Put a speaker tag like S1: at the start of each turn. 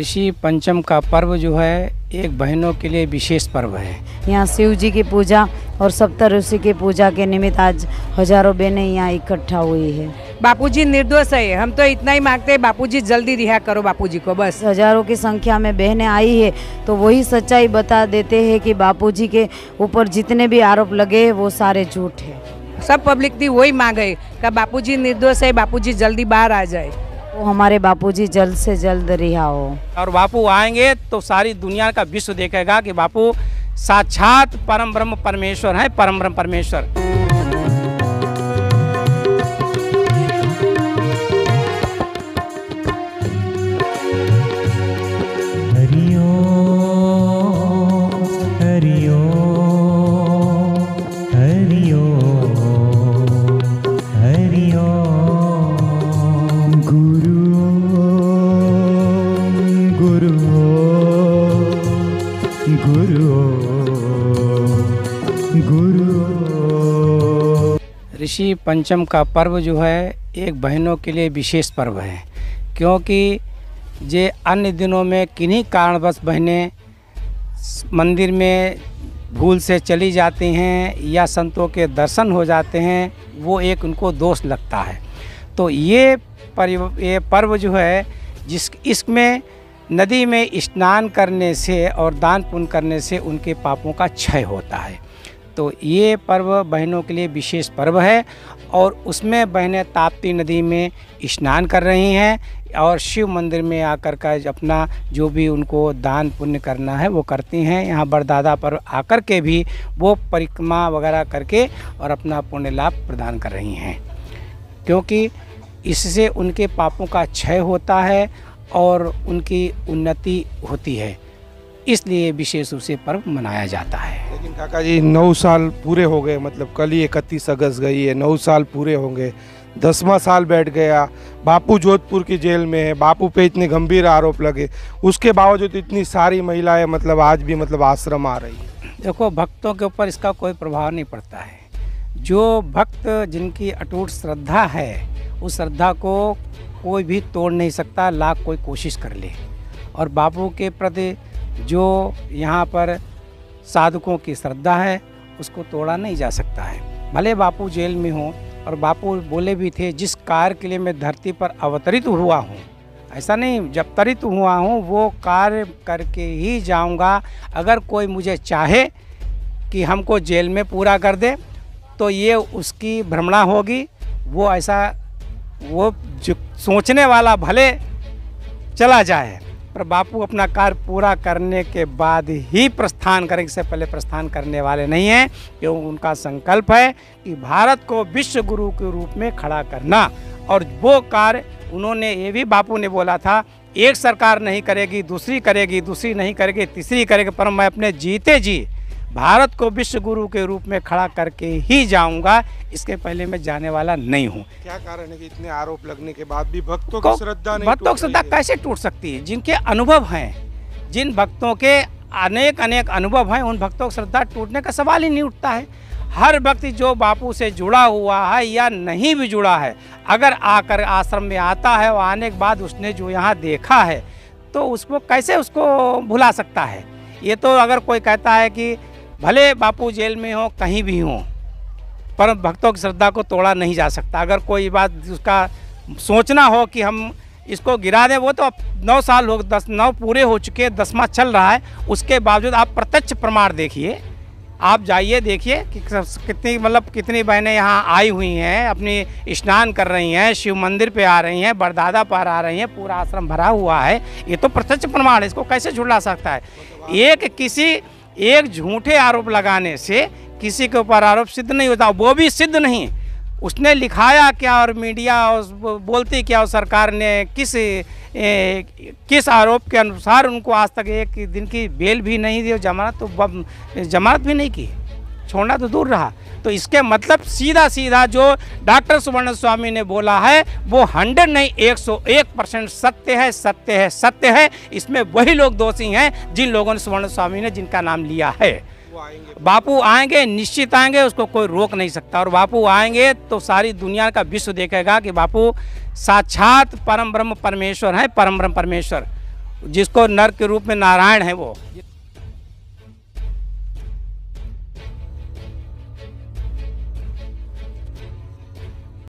S1: ऋषि पंचम का पर्व जो है एक बहनों के लिए विशेष पर्व है।
S2: यहाँ शिव जी की पूजा और सप्त ऋषि की पूजा के निमित्त आज हजारों बहनें यहाँ इकट्ठा हुई है।
S3: बापूजी निर्दोष है, हम तो इतना ही मांगते हैं, बापूजी जल्दी रिहा करो बापूजी को बस।
S2: हजारों की संख्या में बहनें आई है तो वही सच्चाई बता देते हैं कि बापूजी के ऊपर जितने भी आरोप लगे वो सारे झूठ है।
S3: सब पब्लिक थी वही मांग है कि बापूजी निर्दोष है, बापूजी जल्दी बाहर आ जाए,
S2: तो हमारे बापूजी जल्द से जल्द रिहा हो।
S1: और बापू आएंगे तो सारी दुनिया का विश्व देखेगा कि बापू साक्षात परम ब्रह्म परमेश्वर है, परम ब्रह्म परमेश्वर। ऋषि पंचम का पर्व जो है एक बहनों के लिए विशेष पर्व है, क्योंकि जे अन्य दिनों में किन्हीं कारणवश बहनें मंदिर में भूल से चली जाती हैं या संतों के दर्शन हो जाते हैं, वो एक उनको दोष लगता है। तो ये पर्व जो है इसमें नदी में स्नान करने से और दान पुण्य करने से उनके पापों का क्षय होता है। तो ये पर्व बहनों के लिए विशेष पर्व है और उसमें बहनें ताप्ती नदी में स्नान कर रही हैं और शिव मंदिर में आकर का अपना जो भी उनको दान पुण्य करना है वो करती हैं। यहाँ बरदादा पर आकर के भी वो परिक्रमा वगैरह करके और अपना पुण्य लाभ प्रदान कर रही हैं, क्योंकि इससे उनके पापों का क्षय होता है और उनकी उन्नति होती है, इसलिए विशेष रूप से पर्व मनाया जाता है।
S4: लेकिन काका जी 9 साल पूरे हो गए, मतलब कल ही 31 अगस्त गई है, 9 साल पूरे होंगे, 10वां साल बैठ गया। बापू जोधपुर की जेल में है, बापू पे इतने गंभीर आरोप लगे, उसके बावजूद इतनी सारी महिलाएं मतलब आज भी मतलब आश्रम आ रही है।
S1: देखो, भक्तों के ऊपर इसका कोई प्रभाव नहीं पड़ता है। जो भक्त जिनकी अटूट श्रद्धा है उस श्रद्धा को कोई भी तोड़ नहीं सकता, लाख कोई कोशिश कर ले। और बापू के प्रति जो यहाँ पर साधकों की श्रद्धा है उसको तोड़ा नहीं जा सकता है। भले बापू जेल में हों, और बापू बोले भी थे जिस कार्य के लिए मैं धरती पर अवतरित हुआ हूँ, ऐसा नहीं जब तरित हुआ हूँ वो कार्य करके ही जाऊँगा। अगर कोई मुझे चाहे कि हमको जेल में पूरा कर दे तो ये उसकी भ्रमणा होगी। वो ऐसा वो जो सोचने वाला भले चला जाए, पर बापू अपना कार्य पूरा करने के बाद ही प्रस्थान करेंगे, इससे पहले प्रस्थान करने वाले नहीं हैं, क्योंकि उनका संकल्प है कि भारत को विश्व गुरु के रूप में खड़ा करना। और वो कार्य उन्होंने ये भी बापू ने बोला था, एक सरकार नहीं करेगी, दूसरी करेगी, दूसरी नहीं करेगी, तीसरी करेगी, पर मैं अपने जीते जी भारत को विश्व गुरु के रूप में खड़ा करके ही जाऊंगा, इसके पहले मैं जाने वाला नहीं हूँ।
S4: क्या कारण है कि इतने आरोप लगने के बाद भी भक्तों की श्रद्धा नहीं?
S1: भक्तों की श्रद्धा कैसे टूट सकती है? जिनके अनुभव हैं, जिन भक्तों के अनेक अनुभव हैं, उन भक्तों की श्रद्धा टूटने का सवाल ही नहीं उठता है। हर व्यक्ति जो बापू से जुड़ा हुआ है या नहीं भी जुड़ा है, अगर आकर आश्रम में आता है और आने के बाद उसने जो यहाँ देखा है तो उसको कैसे उसको भुला सकता है? ये तो अगर कोई कहता है कि भले बापू जेल में हो, कहीं भी हो, पर भक्तों की श्रद्धा को तोड़ा नहीं जा सकता। अगर कोई बात उसका सोचना हो कि हम इसको गिरा दें, वो तो अब 9 साल हो, 9 पूरे हो चुके, 10वां चल रहा है, उसके बावजूद आप प्रत्यक्ष प्रमाण देखिए, आप जाइए देखिए कि कितनी बहनें यहाँ आई हुई हैं, अपनी स्नान कर रही हैं, शिव मंदिर पे आ रही हैं, बरदादा पर आ रही हैं, पूरा आश्रम भरा हुआ है। ये तो प्रत्यक्ष प्रमाण है, इसको कैसे झुठला सकता है? एक झूठे आरोप लगाने से किसी के ऊपर आरोप सिद्ध नहीं होता, वो भी सिद्ध नहीं। उसने लिखाया क्या और मीडिया बोलती क्या, और सरकार ने किस आरोप के अनुसार उनको आज तक एक दिन की बेल भी नहीं दी, जमानत भी नहीं की, छोड़ना तो दूर रहा। तो इसके मतलब सीधा जो डॉक्टर सुवर्ण स्वामी ने बोला है वो 100 नहीं 101% सत्य है। इसमें वही लोग दोषी हैं जिन लोगों ने सुवर्ण स्वामी ने जिनका नाम लिया है। बापू आएंगे, निश्चित आएंगे, उसको कोई रोक नहीं सकता। और बापू आएंगे तो सारी दुनिया का विश्व देखेगा कि बापू साक्षात परम ब्रह्म परमेश्वर हैं, परम ब्रह्म परमेश्वर। जिसको नर के रूप में नारायण है वो